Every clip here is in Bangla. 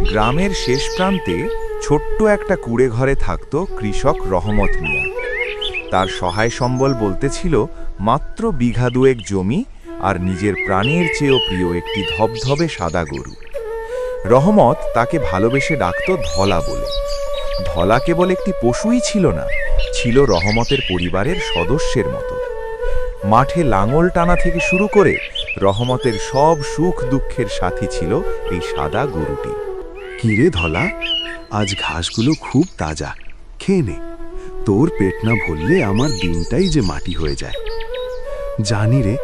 গ্রামের শেষ প্রান্তে ছোট্ট একটা কুঁড়ে ঘরে থাকত কৃষক রহমত মিয়া। তার সহায় সম্বল বলতে ছিল মাত্র বিঘা দুয়েক জমি আর নিজের প্রাণের চেয়েও প্রিয় একটি ধবধবে সাদা গরু। রহমত তাকে ভালোবেসে ডাকত ধলা বলে। ধলা কেবল একটি পশুই ছিল না, ছিল রহমতের পরিবারের সদস্যের মতো। মাঠে লাঙল টানা থেকে শুরু করে রহমতের সব সুখ দুঃখের সাথী ছিল এই সাদা গরুটি। কিরে ধলা, আজ ঘাসগুলো খুব তাজা, খেয়ে নে। তোর পেট না ভরলে আমার দিনটাই যে মাটি হয়ে যায়। জানি রে,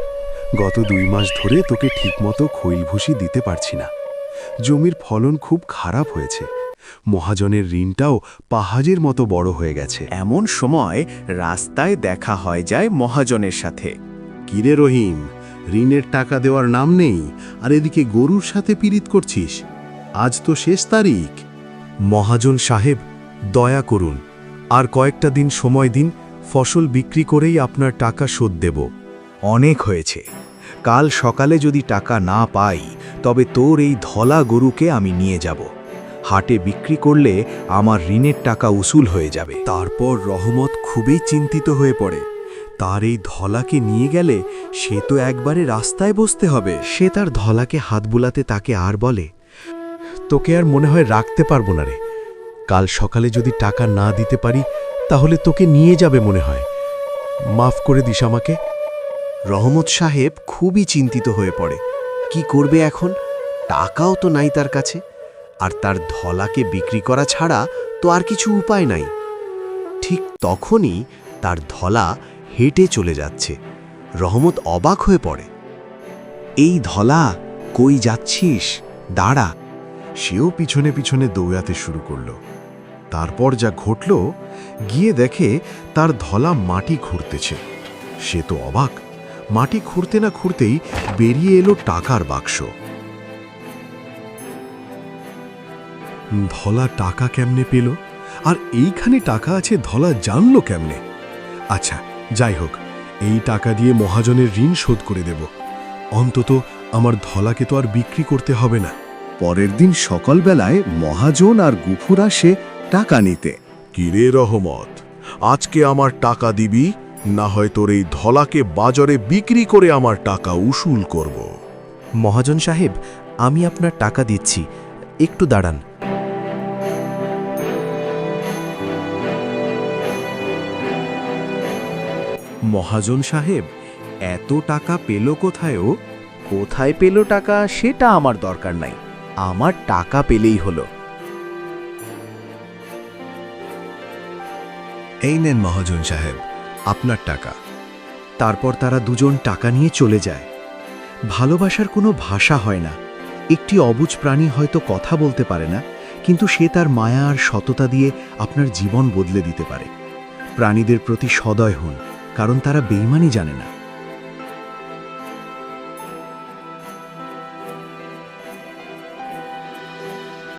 গত 2 মাস ধরে তোকে ঠিকমতো খৈল ভুসি দিতে পারছি না। জমির ফলন খুব খারাপ হয়েছে। মহাজনের ঋণটাও পাহাড়ের মতো বড় হয়ে গেছে। এমন সময় রাস্তায় দেখা হয় যায় মহাজনের সাথে। কিরে রহিম, ঋণের টাকা দেওয়ার নাম নেই, আর এদিকে গরুর সাথে পীড়িত করছিস। আজ তো শেষ তারিখ। মহাজন সাহেব, দয়া করুন, আর কয়েকটা দিন সময় দিন। ফসল বিক্রি করেই আপনার টাকা শোধ দেব। অনেক হয়েছে। কাল সকালে যদি টাকা না পাই তবে তোর এই ধলা গরুকে আমি নিয়ে যাব। হাটে বিক্রি করলে আমার ঋণের টাকা উসুল হয়ে যাবে। তারপর রহমত খুবই চিন্তিত হয়ে পড়ে। তার এই ধলাকে নিয়ে গেলে সে তো একবারে রাস্তায় বসতে হবে। সে তার ধলাকে হাত বুলাতে তাকে আর বলে, তোকে আর মনে হয় রাখতে পারবো না রে। কাল সকালে যদি টাকা না দিতে পারি তাহলে তোকে নিয়ে যাবে মনে হয়। মাফ করে দিস আমাকে। রহমত সাহেব খুবই চিন্তিত হয়ে পড়ে। কি করবে এখন? টাকাও তো নাই তার কাছে, আর তার ধলাকে বিক্রি করা ছাড়া তো আর কিছু উপায় নাই। ঠিক তখনই তার ধলা হেঁটে চলে যাচ্ছে। রহমত অবাক হয়ে পড়ে। এই ধলা, কই যাচ্ছিস? দাঁড়া। সেও পিছনে পিছনে দৌড়াতে শুরু করলো। তারপর যা ঘটল, গিয়ে দেখে তার ধলা মাটি খুঁড়তেছে। সে তো অবাক। মাটি খুঁড়তে না খুঁড়তেই বেরিয়ে এলো টাকার বাক্স। ধলা টাকা কেমনে পেল? আর এইখানে টাকা আছে ধলা জানলো কেমনে? আচ্ছা, যাই হোক, এই টাকা দিয়ে মহাজনের ঋণ শোধ করে দেব। অন্তত আমার ধলাকে তো আর বিক্রি করতে হবে না। পরের দিন সকালবেলায় মহাজন আর গুফুর আসে টাকা নিতে। কিরে রহমত, আজকে আমার টাকা দিবি, না হয় তোর এই ধলাকে বাজারে বিক্রি করে আমার টাকা উসুল করব। মহাজন সাহেব, আমি আপনার টাকা দিচ্ছি, একটু দাঁড়ান। মহাজন সাহেব, এত টাকা পেল কোথায় ও? কোথায় পেল টাকা সেটা আমার দরকার নাই, আমার টাকা পেলেই হলো। এই নেন মহাজন সাহেব, আপনার টাকা। তারপর তারা দুজন টাকা নিয়ে চলে যায়। ভালোবাসার কোনো ভাষা হয় না। একটি অবুঝ প্রাণী হয়তো কথা বলতে পারে না, কিন্তু সে তার মায়া আর সততা দিয়ে আপনার জীবন বদলে দিতে পারে। প্রাণীদের প্রতি সদয় হন, কারণ তারা বেইমানি জানে না।